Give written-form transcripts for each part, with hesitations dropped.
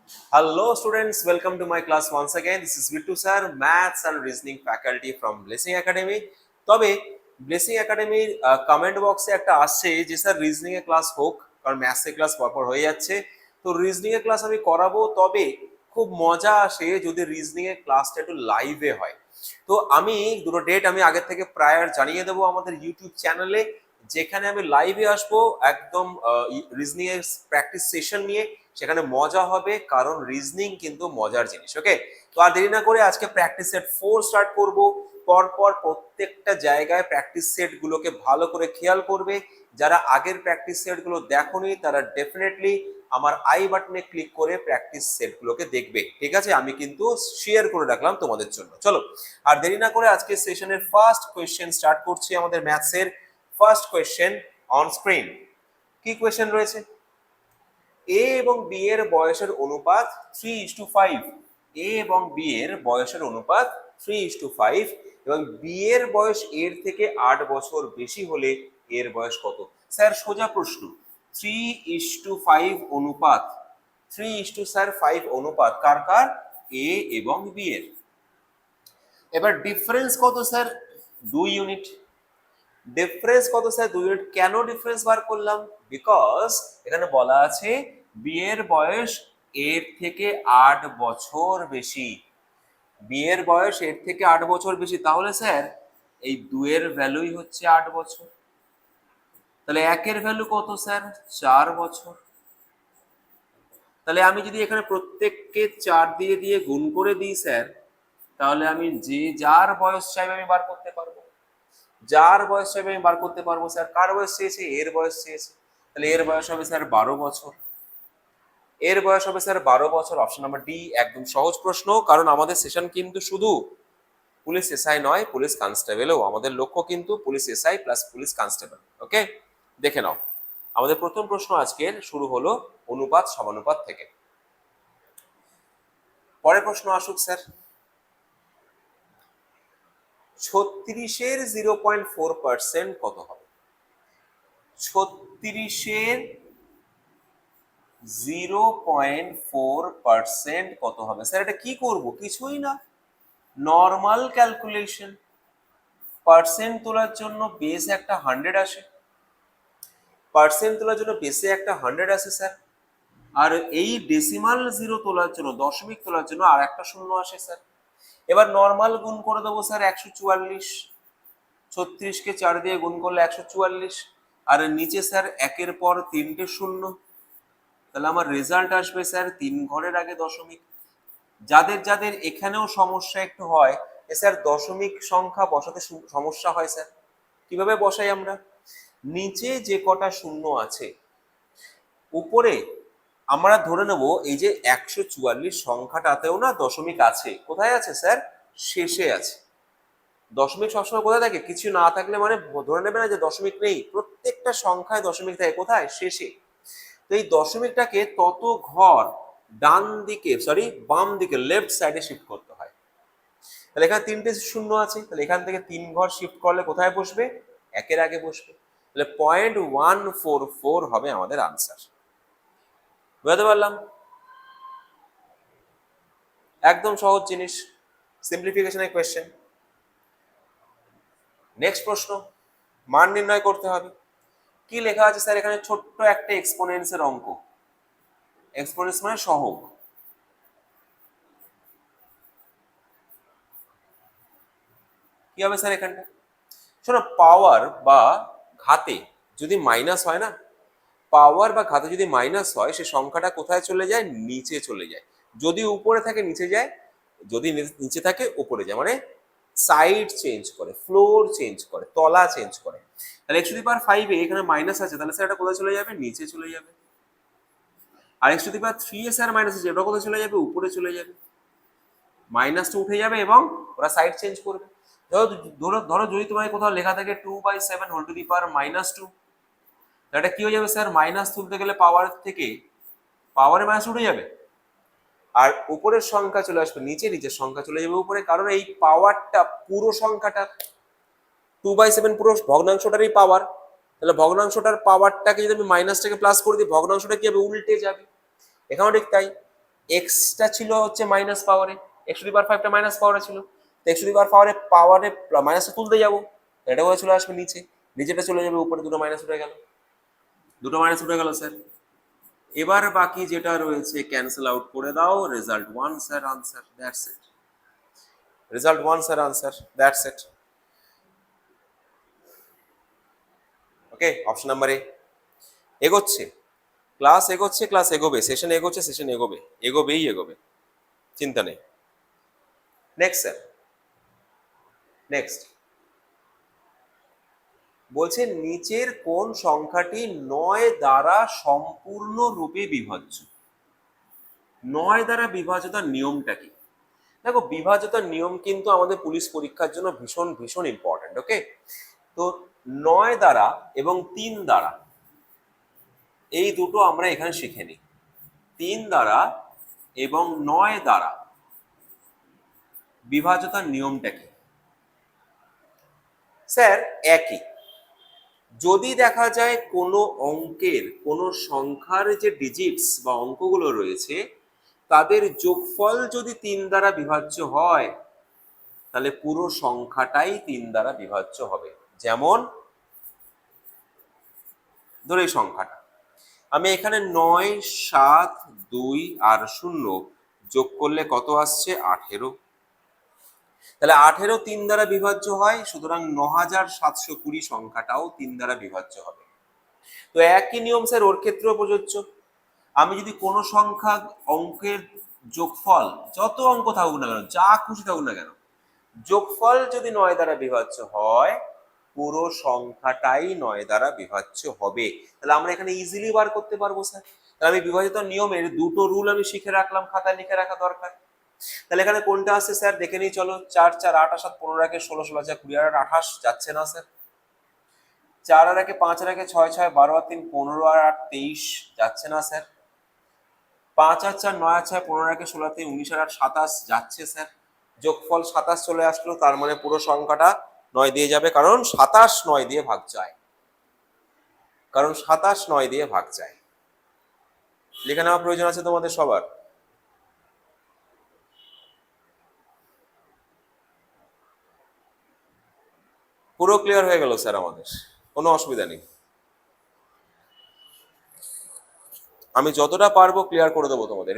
Hello students, welcome to my class once again. This is Bittu sir, Maths and Reasoning faculty from Blessing Academy. তবে blessing একাডেমির comment বক্সে একটা আসছে যে sir reasoning এর class হোক, কারণ ম্যাথস এর ক্লাস পরপর হয়ে যাচ্ছে। তো রিজনিং এর ক্লাস আমি করাবো, তবে খুব মজা আসে যদি রিজনিং এর ক্লাসটা একটু লাইভে হয়। তো আমি দুটো ডেট আমি আগের থেকে প্রায়র জানিয়ে দেবো আমাদের ইউটিউব চ্যানেলে, যেখানে আমি লাইভে আসবো একদম রিজনিং এর প্র্যাকটিস সেশন নিয়ে। সেখানে মজা হবে, কারণ রিজনিং কিন্তু মজার জিনিস। ওকে, তো আর দেরি না করে আজকে প্র্যাকটিস সেট 4 স্টার্ট করব। পরপর প্রত্যেকটা জায়গায় প্র্যাকটিস সেট গুলোকে ভালো করে খেয়াল করবে। যারা আগের প্র্যাকটিস সেট গুলো দেখোনি তারা ডেফিনেটলি আমার আই বাটনে ক্লিক করে প্র্যাকটিস সেট গুলোকে দেখবে। ঠিক আছে, আমি কিন্তু শেয়ার করে রাখলাম তোমাদের জন্য। চলো আর দেরি না করে আজকে সেশনের ফার্স্ট কোয়েশ্চেন স্টার্ট করছি। আমাদের ম্যাথসের ফার্স্ট কোয়েশ্চেন অন স্ক্রিন। কি কোয়েশ্চেন রয়েছে? এ এবং বি এর বয়সের অনুপাত 3:5। এ এবং বি এর বয়সের অনুপাত 3:5 এবং বি এর বয়স এর থেকে 8 বছর বেশি হলে এর বয়স কত? স্যার সোজা প্রশ্ন, 3:5 অনুপাত, 3:5 অনুপাত কার কার? এ এবং বি এর। এবার ডিফারেন্স কত স্যার? 2 ইউনিট। ডিফারেন্স কত স্যার? 2 ইউনিট। কেন ডিফারেন্স বার করলাম? বিকজ এখানে বলা আছে বি এর বয়স এর থেকে 8 বছর বেশি। বি এর বয়স এর থেকে 8 বছর বেশি, তাহলে স্যার এই 2 এর ভ্যালুই হচ্ছে 8 বছর। তাহলে 1 এর ভ্যালু কত স্যার? 4 বছর। তাহলে আমি যদি এখানে প্রত্যেককে 4 দিয়ে দিয়ে গুণ করে দিই স্যার, তাহলে আমি যে যার বয়স চাইবে আমি বার করতে পারবো। যার বয়স চাইবে আমি বার করতে পারবো। স্যার কার বয়স চেয়েছে? এর বয়স চেয়েছে। তাহলে এর বয়স হবে স্যার 12 বছর। এর বয়স হবে স্যার 12 বছর। অপশন নাম্বার ডি একদম সহজ প্রশ্ন, কারণ আমাদের সেশন কিন্তু শুধু পুলিশ এসআই নয়, পুলিশ কনস্টেবলও। আমাদের লক্ষ্য কিন্তু police SI plus police constable. Okay, দেখে নাও। আমাদের প্রথম প্রশ্ন আজকের শুরু হলো অনুপাত সমানুপাত থেকে। পরের প্রশ্ন আসুক স্যার। 36-এর 0.4% কত হবে? 36-এর 0.4% কত হবে? স্যার এটা কি করব? কিছুই না, নর্মাল ক্যালকুলেশন। পার্সেন্ট তোলার জন্য বেস একটা 100 আসে, পার্সেন্ট তোলার জন্য বেসে একটা 100 আসে স্যার। আর এই ডেসিমাল জিরো তোলার জন্য, দশমিক তোলার জন্য আর একটা শূন্য আসে স্যার। এবার নর্মাল গুণ করে দেবো স্যার 144। 36-কে 4 দিয়ে গুণ করলে 144। আর নিচে স্যার একের পর 3টে শূন্য। তাহলে আমার রেজাল্ট আসবে স্যার 3 ঘরের আগে দশমিক। যাদের যাদের এখানেও সমস্যা একটু হয়, স্যার দশমিক সংখ্যা বসাতে সমস্যা হয় স্যার, কিভাবে বসাই আমরা? নিচে যে কটা শূন্য আছে, উপরে আমরা ধরে নেব এই যে 144 সংখ্যাটাতেও না দশমিক আছে। কোথায় আছে স্যার? শেষে আছে। দশমিক সবসময় কোথায় থাকে? কিছু না থাকলে মানে ধরে নেবে না যে দশমিক নেই। প্রত্যেকটা সংখ্যায় দশমিক থাকে। কোথায়? শেষে। তো এই দশমিকটাকে তত ঘর ডান দিকে, সরি বাম দিকে, লেফট সাইডে শিফট করতে হয়। তাহলে এখানে 3টে শূন্য আছে, তাহলে এখান থেকে 3 ঘর শিফট করলে কোথায় বসবে? একের আগে বসবে। তাহলে 0.144 হবে আমাদের আনসার। বুঝতে পারলাম? একদম সহজ জিনিস, সিম্পলিফিকেশনের কোয়েশ্চেন। নেক্সট প্রশ্ন, মান নির্ণয় করতে হবে। কি লেখা আছে স্যার এখানে? ছোট্ট একটা এক্সপোনেন্টসের অঙ্ক। এক্সপোনেন্টস মানে সহগ। কি হবে স্যার এখানটা? শোনো, পাওয়ার বা ঘাতে যদি মাইনাস হয় না, পাওয়ার বা ঘাতে যদি মাইনাস হয়, সে সংখ্যাটা কোথায় চলে যায়? নিচে চলে যায়। যদি উপরে থাকে নিচে যায়, যদি নিচে থাকে উপরে যায়। মানে সাইড চেঞ্জ করে, ফ্লোর চেঞ্জ করে, তলা চেঞ্জ করে। তাহলে x⁵ এখানে মাইনাস আছে, তাহলে স্যার এটা কোথায় চলে যাবে? নিচে চলে যাবে। আর x⁵ এ স্যার মাইনাস আছে, এটা কোথায় চলে যাবে? উপরে চলে যাবে। মাইনাসটা উঠে যাবে এবং ওরা সাইড চেঞ্জ করবে। ধরো ধরো যদি তোমার কোথাও লেখা থাকে 2/7 -2, এটা কি হয়ে যাবে স্যার? মাইনাস তুলতে গেলে পাওয়ার থেকে পাওয়ারে মাইনাস উঠে যাবে, আর উপরের সংখ্যা চলে আসবে নিচে, নিচের সংখ্যা চলে যাবে উপরে। কারণ এই পাওয়ারটা পুরো সংখ্যাটা 2/7 পুরো ভগ্নাংশটারই পাওয়ার। তাহলে ভগ্নাংশটার পাওয়ারটাকে যদি আমি মাইনাসটাকে প্লাস করে দিই, ভগ্নাংশটা কি হবে? উল্টে যাবে। এখানেও ঠিক তাই। এক্সটা ছিল হচ্ছে মাইনাস পাওয়ারে, এক্স টু দি পাওয়ার 5টা মাইনাস পাওয়ারে ছিল, তো এক্স টু দি পাওয়ারে মাইনাসটা তুলতে যাবো, এটা করে চলে আসবে নিচে, নিচেটা চলে যাবে উপরে, দুটো মাইনাস উঠে গেল, দুটো মাইনাস উঠে গেল স্যার। এবার বাকি যেটা রয়েছে ক্যান্সেল আউট করে দাও, result 1 sir, answer, that's it. Result 1 sir, answer, that's it. Okay, option number A. এগোচ্ছে ক্লাস, এগোচ্ছে ক্লাস, এগোবে, সেশন এগোচ্ছে, সেশন এগোবে, এগোবেই এগোবে, চিন্তা নেই। নেক্সট স্যার, নেক্সট বলছে নিচের কোন সংখ্যাটি 9 দ্বারা সম্পূর্ণরূপে বিভাজ্য? 9 দ্বারা বিভাজ্যতার নিয়মটা কি? দেখো, বিভাজ্যতার নিয়ম কিন্তু আমাদের পুলিশ পরীক্ষার জন্য ভীষণ ভীষণ ইম্পর্টেন্ট। ওকে, তো 9 দ্বারা এবং 3 দ্বারা, এই দুটো আমরা এখানে শিখে নিই। 3 দ্বারা এবং 9 দ্বারা বিভাজ্যতার নিয়মটা কি? স্যার একই। যদি দেখা যায় কোনো অঙ্কের, কোনো সংখ্যার যে ডিজিটস বা অঙ্কগুলো রয়েছে তাদের যোগফল যদি 3 দ্বারা বিভাজ্য হয়, তাহলে পুরো সংখ্যাটাই 3 দ্বারা বিভাজ্য হবে। যেমন ধরো এই সংখ্যাটা, আমি এখানে 9, 7, 2 আর 0 যোগ করলে কত আসছে? 18। তাহলে 18 3 দ্বারা বিভাজ্য হয়, সুতরাং 9720 সংখ্যাটাও 3 দ্বারা বিভাজ্য হবে। তো একই নিয়ম স্যার ওর ক্ষেত্রেও প্রযোজ্য। আমি যদি কোনো সংখ্যা অঙ্কের যোগফল, যত অঙ্ক থাকুক না কেন, যা খুশি থাকুক না কেন, যোগফল যদি 9 দ্বারা বিভাজ্য হয়, পুরো সংখ্যাটাই 9 দ্বারা বিভাজ্য হবে। তাহলে আমরা এখানে ইজিলি বার করতে পারবো স্যার। তাহলে আমি বিভাজিত নিয়মের দুটো রুল আমি শিখে রাখলাম, খাতায় লিখে রাখা দরকার। তাহলে এখানে কোনটা আসছে স্যার দেখে নিই চলো। 4 4 8 আর 7 15 রাখে 16 16 4 20 আর 28 যাচ্ছে না স্যার। 4 আর 1 5 আর 1 6 6 12 আর 3 15 আর 8 23 যাচ্ছে না স্যার। 5 আর 4 9 আর 6 15 আর 1 16 3 19 আর 8 27 যাচ্ছে স্যার। যোগফল 27 চলে আসলো, তার মানে পুরো সংখ্যাটা 9 দিয়ে যাবে, কারণ 27 9 দিয়ে ভাগ যায়, কারণ 27 9 দিয়ে ভাগ যায়। লিখে নেওয়া প্রয়োজন আছে তোমাদের সবার? পুরো ক্লিয়ার হয়ে গেল স্যার আমাদের, কোনো অসুবিধা নেই। আমি যতটা পারবো ক্লিয়ার করে দেবো তোমাদের।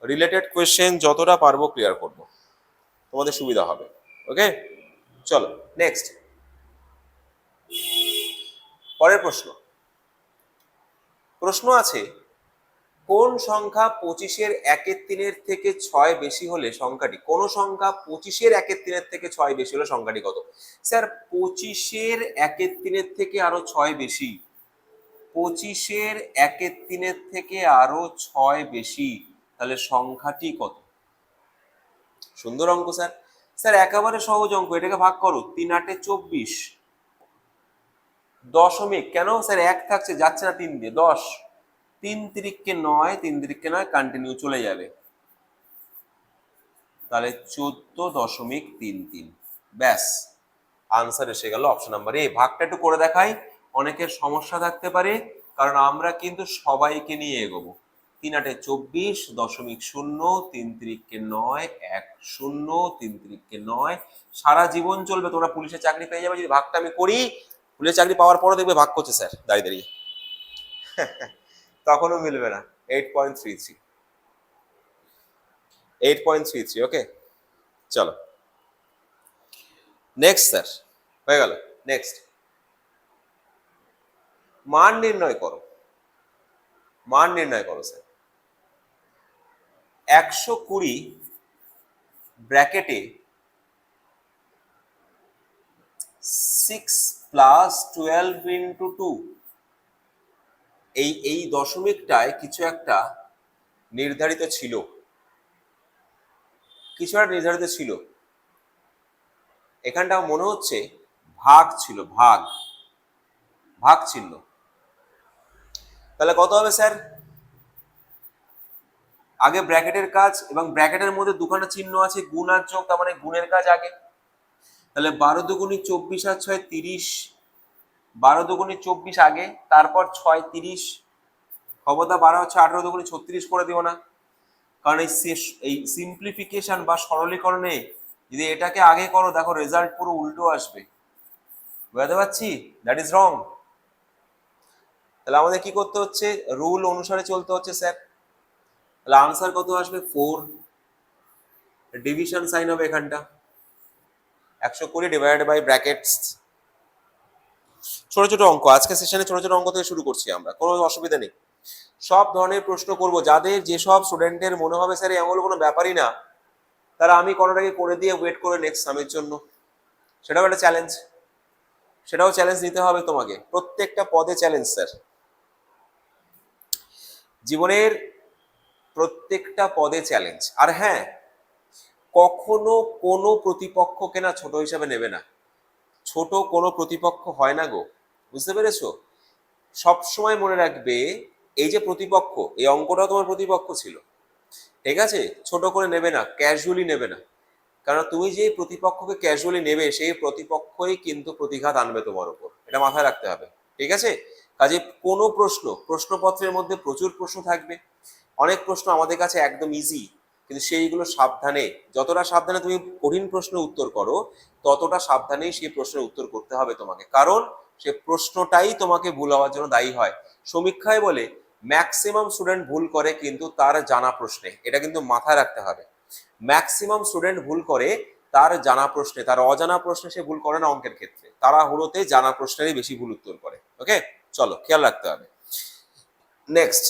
রিলেটেড কোয়েশ্চেন যতটা পারবো ক্লিয়ার করব, তোমাদের সুবিধা হবে। ওকে, চলো নেক্সট, পরের প্রশ্ন। প্রশ্ন আছে, কোন সংখ্যা 25-এর 1/3 থেকে 6 বেশি হলে সংখ্যাটি, কোন সংখ্যা 25-এর 1/3 থেকে 6 বেশি হলে সংখ্যাটি কত? স্যার 25-এর 1/3 থেকে আরো 6 বেশি, 25-এর 1/3 থেকে আরো 6 বেশি, তাহলে সংখ্যাটি কত? সুন্দর অঙ্ক স্যার। স্যার একেবারে সহজ অঙ্ক, এটাকে ভাগ করো, 3 8 24 দশমিক, কেন স্যার 1 থাকছে, যাচ্ছে না 3 দিয়ে, 10, 3 3 9, 3 3 9 কন্টিনিউ চলে যাবে, তাহলে 14.33। ব্যাস, আনসার এসে গেল অপশন নাম্বার এ। ভাগটা একটু করে দেখাই, অনেকের সমস্যা থাকতে পারে, কারণ আমরা কিন্তু সবাইকে নিয়ে এগোবো। 3 8 24 দশমিক 0, 3 3 9 1 0, 3 3 9, সারা জীবন চলবে, তোমরা পুলিশের চাকরি পেয়ে যাবে যদি ভাগটা আমি করি। পুলিশের চাকরি পাওয়ার পরে দেখবে ভাগ করছে স্যার দাঁড়িয়ে দাঁড়িয়ে, তখনও মিলবে না। 8.33, 8.33। ওকে, চলো নেক্সট স্যার, হয়ে গেল। নেক্সট, মান নির্ণয় করো, মান নির্ণয় করো স্যার। 120 ব্র্যাকেটে 6 + 12 × 2, এই দশমিকটায় কিছু একটা নির্ধারিত ছিল, কিছু একটা নির্ধারিত ছিল। এখানটা মনে হচ্ছে ভাগ ছিল, ভাগ, ভাগ চিহ্ন। তাহলে কত হবে স্যার? আগে ব্র্যাকেটের কাজ, এবং ব্র্যাকেটের মধ্যে দুখানা চিহ্ন আছে, গুণ আর যোগ, তার মানে গুণের কাজ আগে। তাহলে 12 দুগুণী 24 আর 6 30, 12 দুগুণী 24 আগে, তারপর 6 30, খবরদার 12 হচ্ছে 18 দুগুণী 36 করে দিও না। কারণ এই সিম্পলিফিকেশন বা সরলীকরণে যদি এটাকে আগে করো, দেখো রেজাল্ট পুরো উল্টো আসবে। বুঝতে পারছি? That is wrong. তাহলে আমাদের কি করতে হচ্ছে? রুল অনুসারে চলতে হচ্ছে স্যার। তাহলে আনসার কত আসবে? 4। ডিভিশন সাইন হবে এখানটা 120 ডিভাইডেড বাই ব্র্যাকেটস। ছোট ছোট অঙ্ক, আজকে সেশনে ছোট ছোট অঙ্ক থেকে শুরু করছি আমরা, কোনো অসুবিধা নেই। সব ধরনের প্রশ্ন করব, যাদের যেসব স্টুডেন্টের মনে হবে স্যার এগুলো কোনো ব্যাপারই না, তারা আমি কোনোটাকে করে দিয়ে ওয়েট করে নেক্সট সামের জন্য, সেটাও একটা চ্যালেঞ্জ, সেটাও চ্যালেঞ্জ নিতে হবে তোমাকে। প্রত্যেকটা পদে চ্যালেঞ্জ স্যার, জীবনের প্রত্যেকটা পদে চ্যালেঞ্জ। আর হ্যাঁ, কখনো কোনো প্রতিপক্ষকে না ছোট হিসাবে নেবে না, ছোট কোনো প্রতিপক্ষ হয় না গো, বুঝতে পেরেছো? সব সময় মনে রাখবে, এই যে প্রতিপক্ষ, এই অঙ্কটাও তোমার প্রতিপক্ষ ছিল, ঠিক আছে? ছোট করে নেবে না, ক্যাজুয়ালি নেবে না, কারণ তুমি যে প্রতিপক্ষকে ক্যাজুয়ালি নেবে সেই প্রতিপক্ষই কিন্তু প্রতিঘাত আনবে তোমার উপর, এটা মাথায় রাখতে হবে, ঠিক আছে? কাজে কোনো প্রশ্নপত্রের মধ্যে প্রচুর প্রশ্ন থাকবে, অনেক প্রশ্ন আমাদের কাছে একদম ইজি, কিন্তু সেইগুলো সাবধানে, যতটা সাবধানে তুমি কঠিন প্রশ্নের উত্তর করো, ততটা সাবধানেই সেই প্রশ্নের উত্তর করতে হবে তোমাকে, কারণ সে প্রশ্নটাই তোমাকে ভুল হওয়ার জন্য দায়ী হয়। সমীক্ষায় বলে ম্যাক্সিমাম স্টুডেন্ট ভুল করে কিন্তু তার জানা প্রশ্নে, এটা কিন্তু মাথায় রাখতে হবে। ম্যাক্সিমাম স্টুডেন্ট ভুল করে তার জানা প্রশ্নে, তার অজানা প্রশ্নে সে ভুল করে না অঙ্কের ক্ষেত্রে, তাড়াহুড়োতে জানা প্রশ্নেরই বেশি ভুল উত্তর করে। ওকে, চলো খেয়াল রাখতে হবে। নেক্সট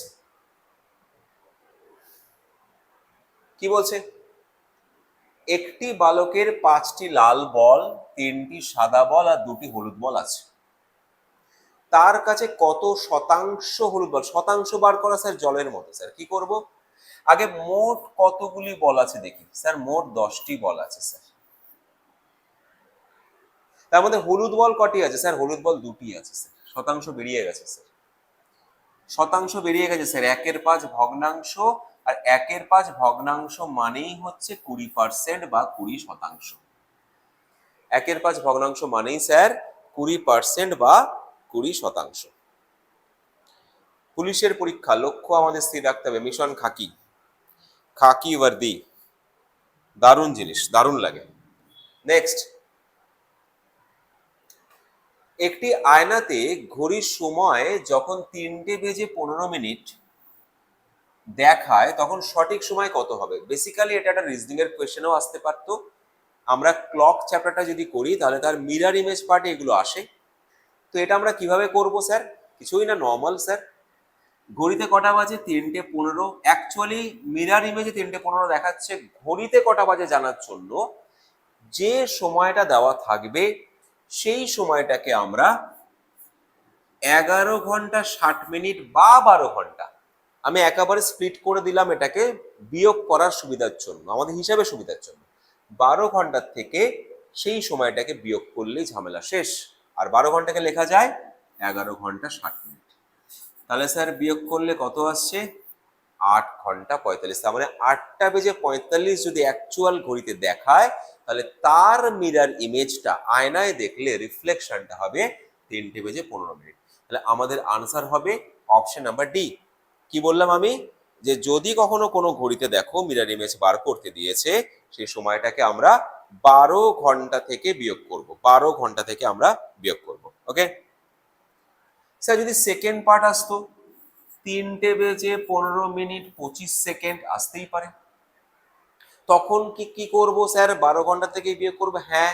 কি বলছে? একটি বালকের 5টি লাল বল, 3টি সাদা বল আর 2টি হলুদ বল আছে। তার কাছে কত শতাংশ হলুদ বল? শতাংশ বার করা স্যার জলের মতো। স্যার কি করব? আগে মোট কতগুলি বল আছে দেখি। স্যার মোট 10টি বল আছে স্যার। তার মধ্যে হলুদ বল কটি আছে? স্যার হলুদ বল 2টি আছে স্যার। শতাংশ বেরিয়ে গেছে স্যার, শতাংশ বেরিয়ে গেছে স্যার। 1/5 ভগ্নাংশ, আর 1/5 ভগ্নাংশ মানেই হচ্ছে 20% বা 20%। 1/5 ভগ্নাংশ মানেই স্যার 20% বা 20%। পুলিশের পরীক্ষা, লক্ষ্য আমাদের স্থির রাখতে হবে, মিশন খাকি, খাকি ওয়ার্দি, দারুণ জিনিস, দারুণ লাগে। নেক্সট, একটি আয়নাতে ঘড়ির সময় যখন 3:15 দেখায় তখন সঠিক সময় কত হবে? বেসিক্যালি এটা একটা রিজনিং এর কোয়েশ্চেনও আসতে পারতো। আমরা ক্লক চ্যাপ্টারটা যদি করি তাহলে তার মিরর ইমেজ পার্টে এগুলো আসে। তো এটা আমরা কিভাবে করব স্যার? কিছুই না, নর্মাল স্যার। ঘড়িতে কটা বাজে? 3:15। অ্যাকচুয়ালি মিরর ইমেজে 3:15 দেখাচ্ছে, ঘড়িতে কটা বাজে জানার জন্য যে সময়টা দেওয়া থাকবে সেই সময়টাকে আমরা 11 ঘন্টা 60 মিনিট বা 12 ঘন্টা, আমি একেবারে স্প্লিট করে দিলাম এটাকে বিয়োগ করার সুবিধার জন্য, আমাদের হিসাবে সুবিধার জন্য। 12 ঘন্টার থেকে সেই সময়টাকে বিয়োগ করলেই ঝামেলা শেষ। আর 12 ঘন্টাকে লেখা যায় 11 ঘন্টা 60 মিনিট। তাহলে স্যার বিয়োগ করলে কত আসছে? 8 ঘন্টা 45। তার মানে 8:45 যদি অ্যাকচুয়াল ঘড়িতে দেখায়, তাহলে তার মিরর ইমেজটা আয়নায় দেখলে রিফ্লেকশনটা হবে 3:15। তাহলে আমাদের আনসার হবে অপশন নাম্বার ডি। কি বললাম আমি? যে যদি কখনো কোনো ঘড়িতে দেখো মিরর ইমেজ বার করতে দিয়েছে, সেই সময়টাকে আমরা 12 ঘন্টা থেকে বিয়োগ করব, 12 ঘন্টা থেকে আমরা বিয়োগ করব। ওকে স্যার, যদি সেকেন্ড পার্ট আসতো 3:15 আসতেই পারে, তখন কি করব স্যার? 12 ঘন্টা থেকে বিয়োগ করবো। হ্যাঁ,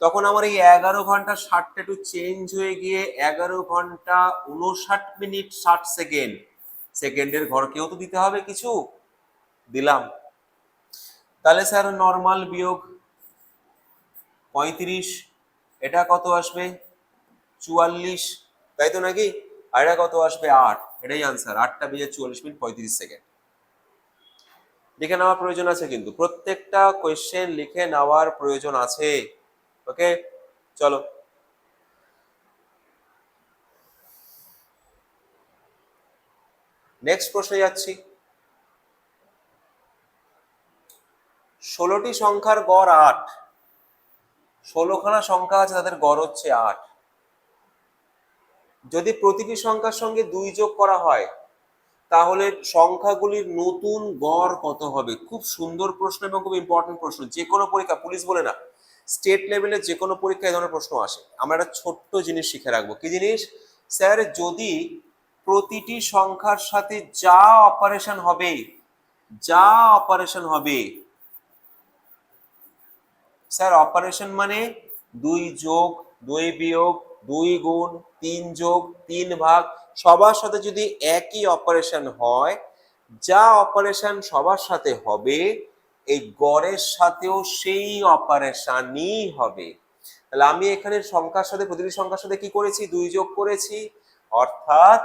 তখন আমার এই 11 ঘন্টা 60টা একটু চেঞ্জ হয়ে গিয়ে 11 ঘন্টা 59 মিনিট 60 সেকেন্ড, সেকেন্ডের ঘরকেও তো দিতে হবে কিছু, দিলাম। তাহলে স্যার নর্মাল বিয়োগ 35, এটা কত আসবে? 44, তাই তো নাকি? আর এটা কত আসবে? 8। এটাই আনসার, 8:44 মিনিট 35 সেকেন্ড। লিখে নেওয়ার প্রয়োজন আছে, কিন্তু প্রত্যেকটা কোয়েশ্চেন লিখে নেওয়ার প্রয়োজন আছে। ওকে চলো, নেক্সট প্রশ্নে যাচ্ছি। 16টি সংখ্যার গড় 8, 16খানা সংখ্যা আছে, তাদের গড় হচ্ছে 8। যদি প্রতিটি সংখ্যার সঙ্গে 2 যোগ করা হয় তাহলে সংখ্যাগুলির নতুন গড় কত হবে? খুব সুন্দর প্রশ্ন এবং খুব ইম্পর্টেন্ট প্রশ্ন। যে কোনো পরীক্ষা, পুলিশ বলে না, স্টেট লেভেলে যে কোনো পরীক্ষায় এই ধরনের প্রশ্ন আসে। আমরা একটা ছোট্ট জিনিস শিখে রাখবো। কি জিনিস? স্যার, যদি প্রতিটি সংখ্যার সাথে যা অপারেশন হবে, যা অপারেশন হবে, স্যার অপারেশন মানে 2 যোগ 2 বিয়োগ 2 গুণ 3 যোগ 3 ভাগ, সবার সাথে যদি একই অপারেশন হয়, যা অপারেশন সবার সাথে হবে এই গড়ের সাথেও সেই অপারেশনই হবে। তাহলে আমি এখানে সংখ্যার সাথে, প্রতিটি সংখ্যার সাথে কি করেছি? 2 যোগ করেছি, অর্থাৎ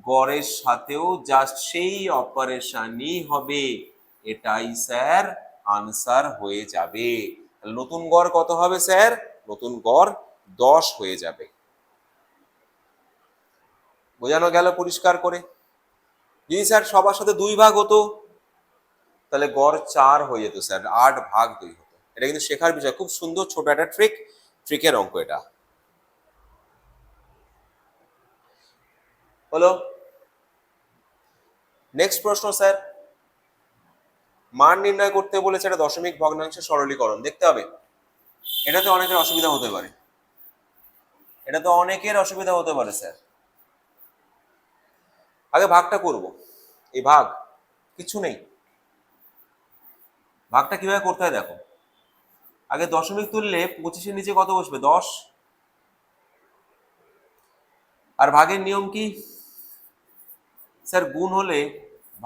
গড়ের সাথেও জাস্ট সেই অপারেশনই হবে। এটাই স্যার আনসার হয়ে যাবে। নতুন গড় কত হবে স্যার? নতুন গড় 10 হয়ে যাবে। বোঝানো গেল পরিষ্কার করে? যদি স্যার সবার সাথে 2 ভাগ হতো তাহলে গড় 4 হয়ে যেত স্যার, 8 ভাগ 2 হতো। এটা কিন্তু শেখার বিষয়, খুব সুন্দর ছোট একটা ট্রিকের অঙ্ক এটা। হলো। নেক্সট প্রশ্ন স্যার, মান নির্ণয় করতে বলেছে একটা দশমিক ভগ্নাংশের সরলীকরণ। দেখতে হবে, এটাতে অনেকের অসুবিধা হতে পারে, এটা তো অনেকের অসুবিধা হতে পারে স্যার। আগে ভাগটা করব। এই ভাগ কিছু নেই, ভাগটা কিভাবে করতে হয় দেখো। আগে দশমিক তুললে 25-এর নিচে কত বসবে? 10। আর ভাগের নিয়ম কি স্যার? গুণ হলে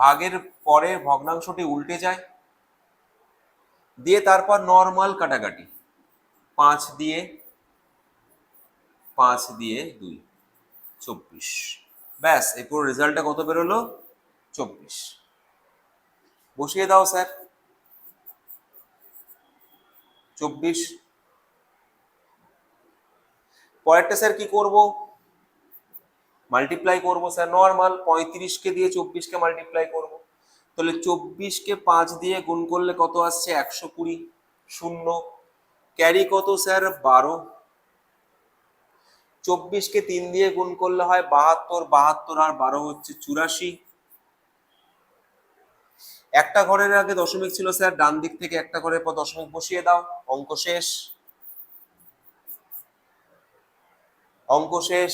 ভাগের পরে ভগ্নাংশটি উল্টে যায়, দিয়ে তারপর নর্মাল কাটাকাটি, 5 দিয়ে 2, 24। ব্যাস, এই পুরো রেজাল্টটা কত বেরোলো? 24। বসিয়ে দাও স্যার, 24। পরেরটা স্যার কি করব? মাল্টিপ্লাই করব স্যার, নর্মাল 35-কে দিয়ে 24-কে মাল্টিপ্লাই করব। তাহলে 24-কে 5 দিয়ে গুণ করলে কত আসছে? 120। শূন্য, ক্যারি কত স্যার? 12। 24-কে 3 দিয়ে গুণ করলে হয় 72, 72 আর 12 হচ্ছে 84। একটা ঘরের আগে দশমিক ছিল স্যার, ডান দিক থেকে একটা ঘরের পর দশমিক বসিয়ে দাও, অঙ্ক শেষ। অঙ্ক শেষ।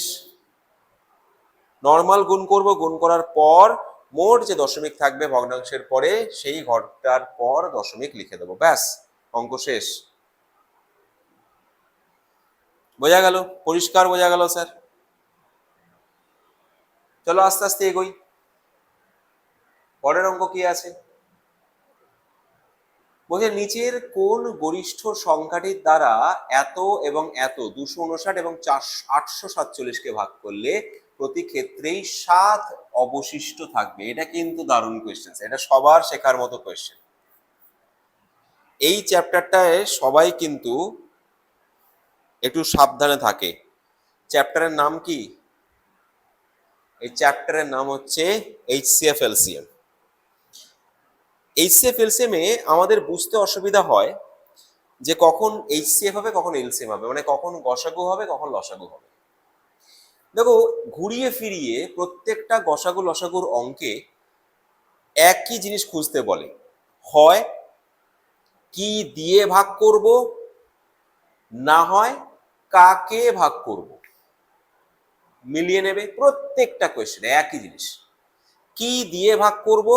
নর্মাল গুণ করব, গুণ করার পর মোট যে দশমিক থাকবে ভগ্নাংশের পরে সেই ঘরটার পর দশমিক লিখে দেবো, ব্যাস অঙ্ক শেষ। বোঝা গেল? পরিষ্কার বোঝা গেল স্যার? চলো আস্তে আস্তে এগোই। পরের অঙ্ক কি আছে? বলছে নিচের কোন গরিষ্ঠ সংখ্যাটির দ্বারা এত এবং এত 259 এবং 847-কে ভাগ করলে প্রতি ক্ষেত্রেই 7 অবশিষ্ট থাকবে? এটা কিন্তু দারুণ কোয়েশ্চেন, এটা সবার শেখার মতো কোয়েশ্চেন। এই চ্যাপ্টারটায় সবাই কিন্তু একটু সাবধানে থাকে। চ্যাপ্টারের নাম কি? এই চ্যাপ্টারের নাম হচ্ছে এইচসিএফ এলসিএম। এইচসিএফ এলসিএম এ আমাদের বুঝতে অসুবিধা হয় যে কখন এইচসিএফ হবে কখন এলসিএম হবে, মানে কখন গসাগু হবে কখন লসাগু হবে। দেখো, ঘুরিয়ে ফিরিয়ে প্রত্যেকটা গসাগু লসাগুর অঙ্কে একই জিনিস খুঁজতে বলে, হয় কি দিয়ে ভাগ করব, না হয় কাকে ভাগ করব। মিলিয়ে নেবে প্রত্যেকটা কোয়েশ্চেনে একই জিনিস, কি দিয়ে ভাগ করব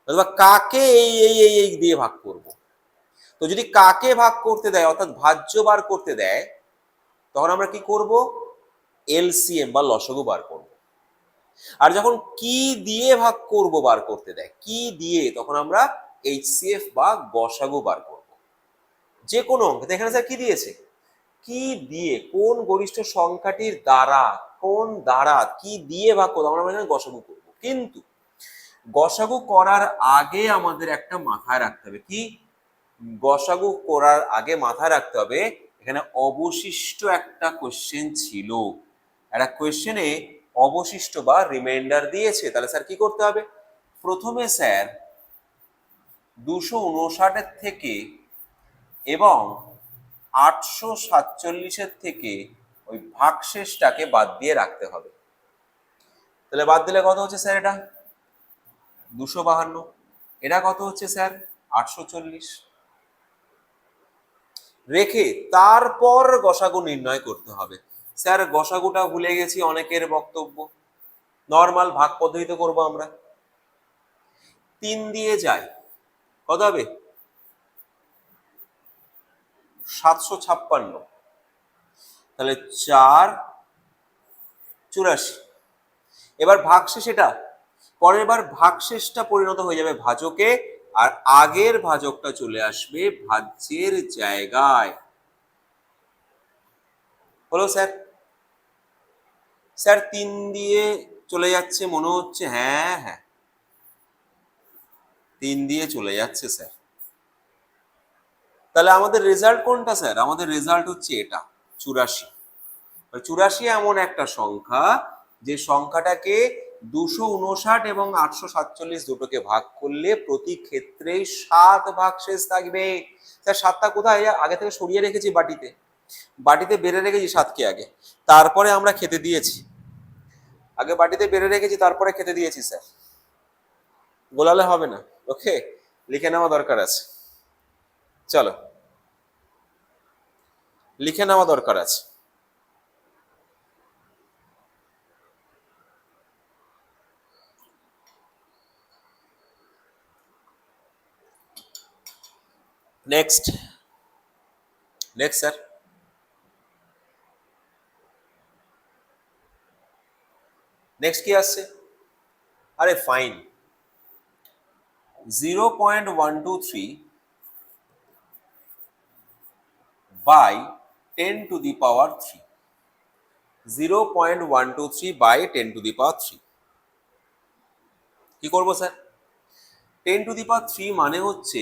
অথবা কাকে এই এই এই এই দিয়ে ভাগ করব। তো যদি কাকে ভাগ করতে দেয় অর্থাৎ ভাজ্য বার করতে দেয়, তখন আমরা কি করব? এলসিএম বা লসাগু বার করব। আর যখন কি দিয়ে ভাগ করব বার করতে দেয়, কি দিয়ে, তখন আমরা এইচসিএফ বা গসাগু বার করব। যে কোনো অঙ্কে এখানে স্যার কি দিয়েছে? কি দিয়ে, কোন গরিষ্ঠ সংখ্যাটির দ্বারা, কোন দ্বারা কি দিয়ে ভাগ করবো, আমরা এখানে গসাগু করব। কিন্তু গসাগু করার আগে আমাদের একটা মাথায় রাখতে হবে, কি? গসাগু করার আগে মাথায় রাখতে হবে এখানে অবশিষ্ট একটা কোশ্চেন ছিল, একটা কোশ্চেনে অবশিষ্ট বা রিমাইন্ডার দিয়েছে। তাহলে স্যার কি করতে হবে? প্রথমে স্যার 259-এর থেকে এবং 847-এর থেকে ওই ভাগশেষটাকে বাদ দিয়ে রাখতে হবে। তাহলে বাদ দিলে কত হচ্ছে স্যার? এটা 252, এটা কত হচ্ছে স্যার 840, রেখে তারপর গসাগু নির্ণয় করতে হবে। স্যার গসাগুটা ভুলে গেছি, অনেকের বক্তব্য, নর্মাল ভাগ পদ্ধতিতে করব আমরা। 3 দিয়ে যায় কত হবে 756, তাহলে 484। এবার ভাগশেষ, এটা পরের বার ভাগশেষটা পরিণত হয়ে যাবে ভাজকে, আর আগের ভাজকটা চলে আসবে ভাজ্যের জায়গায়। হলো স্যার? স্যার 3 দিয়ে চলে যাচ্ছে মনে হচ্ছে, হ্যাঁ হ্যাঁ 3 দিয়ে চলে যাচ্ছে স্যার। তাহলে আমাদের রেজাল্ট কোনটা স্যার? আমাদের রেজাল্ট হচ্ছে এটা 84। 84 এমন একটা সংখ্যা যে সংখ্যাটাকে 259 এবং 847 দুটোকে ভাগ করলে প্রতি ক্ষেত্রেই 7 ভাগশেষ থাকবে। স্যার 7টা কোথায়? আগে থেকে সরিয়ে রেখেছি বাটিতে, বাটিতে বেড়ে রেখেছি 7কে আগে, তারপরে আমরা খেতে দিয়েছি। আগে বাটিতে বেড়ে রেখেছি তারপরে খেতে দিয়েছি স্যার, গোলালে হবে না। ওকে, লিখে নেওয়া দরকার আছে, চলো লিখে নেওয়া দরকার আছে। নেক্সট, নেক্সট স্যার, নেক্সট কি আসছে? আরে fine, 0.123 by 10 to the power 3, 0.123 by 10 to the power 3 কি করবো স্যার? 10 to the power 3 মানে হচ্ছে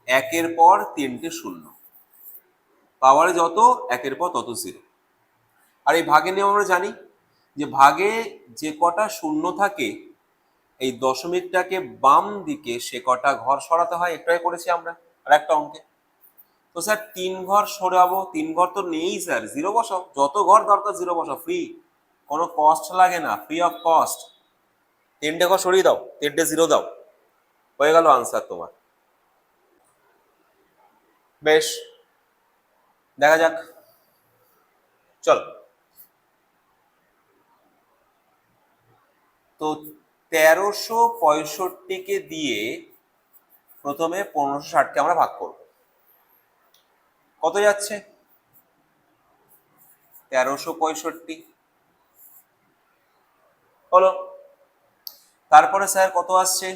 একের পর 3টে শূন্য, পাওয়ারে যত একের পর তত 0। আর এই ভাগের নিয়ম আমরা জানি যে ভাগে যে কটা শূন্য থাকে এই দশমিকটাকে বাম দিকে সে কটা ঘর সরাতে হয়, একটাই করেছি আমরা আর একটা অঙ্কে। তো স্যার 3 ঘর সরাবো, 3 ঘর তো নেই স্যার, 0 বসাও, যত ঘর দরকার 0 বসাও, ফ্রি, কোনো কস্ট লাগে না, ফ্রি অফ কস্ট। 3টে ঘর সরিয়ে দাও, 3টে 0 দাও, হয়ে গেল আনসার তোমার। বেশ, দেখা যাক, চল। তো 1365কে দিয়ে প্রথমে 1560কে আমরা ভাগ করব, কত যাচ্ছে 1365 হলো। তারপরে স্যার কত আসছে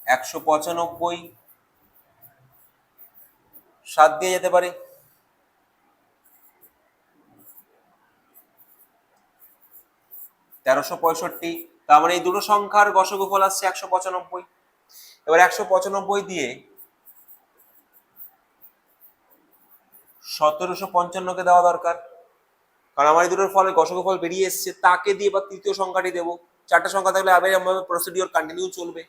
195, 7 দিয়ে যেতে পারি, 1365, তার মানে এই দুটো সংখ্যার গসগুফল আসছে 195। এবার 195 দিয়ে 1755কে দেওয়া দরকার, কারণ আমার এই দুটোর ফলে গসগুফল বেরিয়ে এসছে, তাকে দিয়ে এবার তৃতীয় সংখ্যাটি দেবো। 4টে সংখ্যা থাকলে আবার আমাদের প্রসিডিওর কন্টিনিউ চলবে।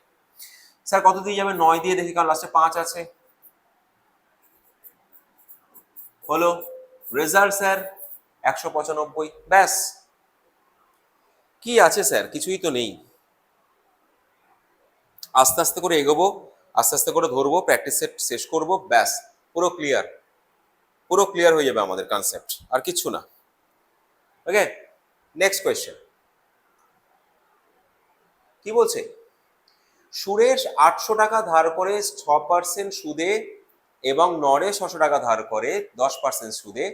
স্যার কত দিয়ে যাবে? 9 দিয়ে দেখি, কারণ লাস্টে 5 আছে। হলো রেজাল্ট স্যার 195। ব্যাস, কি আছে স্যার? কিছুই তো নেই। আস্তে আস্তে করে এগোবো, আস্তে আস্তে করে ধরবো, প্র্যাকটিস সেট শেষ করবো, ব্যাস পুরো ক্লিয়ার, পুরো ক্লিয়ার হয়ে যাবে আমাদের কনসেপ্ট, আর কিচ্ছু না। ওকে, নেক্সট কোয়েশ্চেন কি বলছে? সুরেশ 800 টাকা ধার করে 6% সুদে এবং নরেশ 600 টাকা ধার করে 10% সুদে,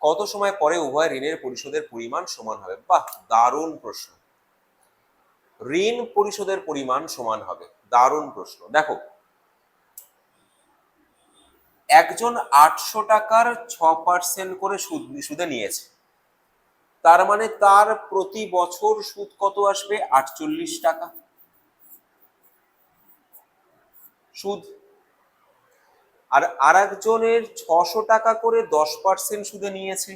কত সময় পরে উভয় ঋণের পরিশোধের পরিমাণ সমান হবে? বাহ, দারুণ প্রশ্ন। ঋণ পরিশোধের পরিমাণ সমান হবে, দারুণ প্রশ্ন। দেখো, একজন 800 টাকার 6% করে সুদে নিয়েছে, তার মানে তার প্রতি বছর সুদ কত আসবে? 48 টাকা সুদ। আর আরেকজনের 600 টাকা করে 10% সুদে নিয়েছে,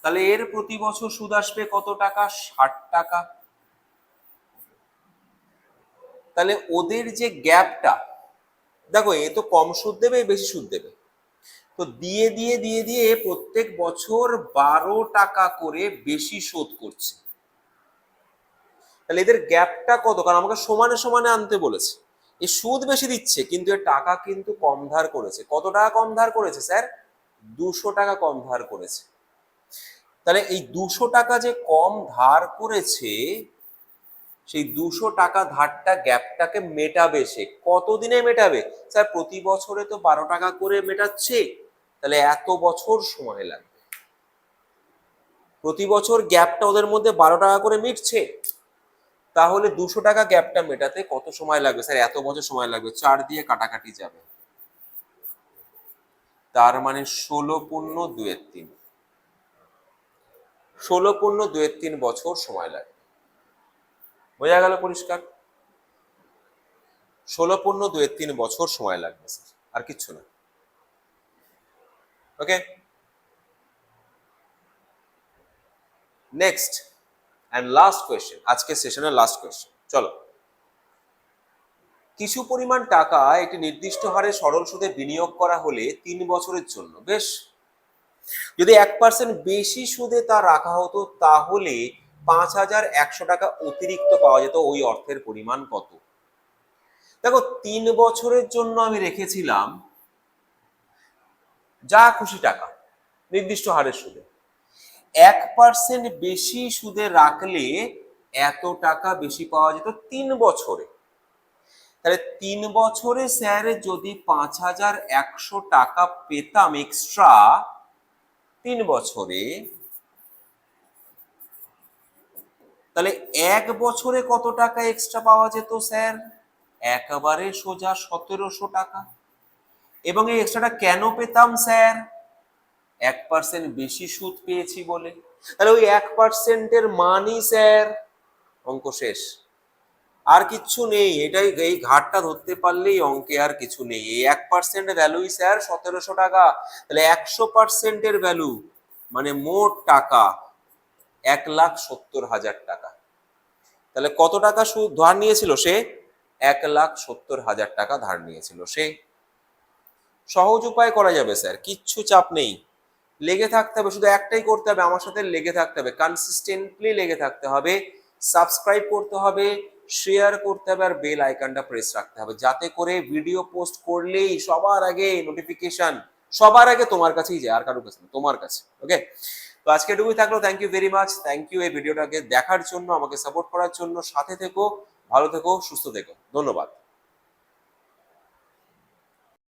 তাহলে এর প্রতি বছর সুদ আসবে কত টাকা? 60 টাকা। তাহলে ওদের যে গ্যাপটা, দেখো এ তো কম সুদ দেবে, বেশি সুদ দেবে, তো দিয়ে দিয়ে দিয়ে দিয়ে প্রত্যেক বছর 12 টাকা করে বেশি শোধ করছে। তাহলে এদের গ্যাপটা কত? কারণ আমাকে সমানে সমানে আনতে বলেছে। এই সুদ বেশি দিচ্ছে কিন্তু এর টাকা কিন্তু কম ধার করেছে। কত টাকা কম ধার করেছে স্যার? 200 টাকা কম ধার করেছে। তাহলে এই 200 টাকা যে কম ধার করেছে, সেই 200 টাকা ধারটা গ্যাপটাকে মেটাবে সে। কতদিনে মেটাবে? স্যার প্রতি বছরে তো 12 টাকা করে মেটাচ্ছে, তাহলে এত বছর সময় লাগবে। প্রতি বছর গ্যাপটা ওদের মধ্যে 12 টাকা করে মিটছে, তাহলে 200 টাকা গ্যাপটা মেটাতে কত সময় লাগবে? স্যার এত বছর সময় লাগবে। 4 দিয়ে কাটাকাটি যাবে, তার মানে 16×2=3। 16×2=3 বছর সময় লাগবে। বোঝা গেল পরিষ্কার? 16×2=3 বছর সময় লাগবে স্যার, আর কিচ্ছু না। ওকে, নেক্সট অ্যান্ড লাস্ট কোয়েশ্চেন, আজকে সেশনের লাস্ট কোয়েশ্চেন। চলো, কিছু পরিমাণ টাকা একটি নির্দিষ্ট হারে সরল সুদে বিনিয়োগ করা হলে 3 বছরের জন্য, বেশ, যদি 1% বেশি সুদে তা রাখা হতো তাহলে 5100 টাকা অতিরিক্ত পাওয়া যেত। ওই অর্থের পরিমাণ কত? দেখো 3 বছরের জন্য আমি রেখেছিলাম যা খুশি টাকা নির্দিষ্ট হারের সুদে। 1% বেশি সুদে রাখলে এত টাকা বেশি পাওয়া যেত 3 বছরে। তাহলে 3 বছরে স্যার যদি 5100 টাকা পেতাম এক্সট্রা 3 বছরে, তাহলে 1 বছরে কত টাকা এক্সট্রা পাওয়া যেত স্যার? একেবারে সোজা 1700 টাকা। এবং এই এক্সট্রাটা কেন পেতাম স্যার? 1% বেশি সুদ পেয়েছি বলে। তাহলে ওই 1%-এর মানই স্যার অঙ্ক শেষ, আর কিচ্ছু নেই। এটাই, এই ঘাটটা ধরতে পারলেই অঙ্কে আর কিছু নেই। এই 1% ভ্যালুই স্যার 1700 টাকা। তাহলে 100%-এর ভ্যালু মানে মোট টাকা 1,70,000 টাকা। তাহলে কত টাকা সুদ ধার নিয়েছিল সে? 1,70,000 টাকা ধার নিয়েছিল সে। সহজ উপায় করা যাবে স্যার, কিচ্ছু চাপ নেই। লেগে থাকতে হবে, শুধু একটাই করতে হবে, আমার সাথে লেগে থাকতে হবে, কনসিস্টেন্টলি লেগে থাকতে হবে, সাবস্ক্রাইব করতে হবে, শেয়ার করতে হবে, আর বেল আইকনটা প্রেস রাখতে হবে, যাতে করে ভিডিও পোস্ট করলেই সবার আগে নোটিফিকেশন সবার আগে তোমার কাছেই যায়, আর কারোর কাছে না, তোমার কাছে। ওকে, তো আজকে এটুকুই থাকলো। Thank you very much. Thank you এই ভিডিওটাকে দেখার জন্য, আমাকে সাপোর্ট করার জন্য। সাথে থেকো, ভালো থেকো, সুস্থ থেকো। ধন্যবাদ।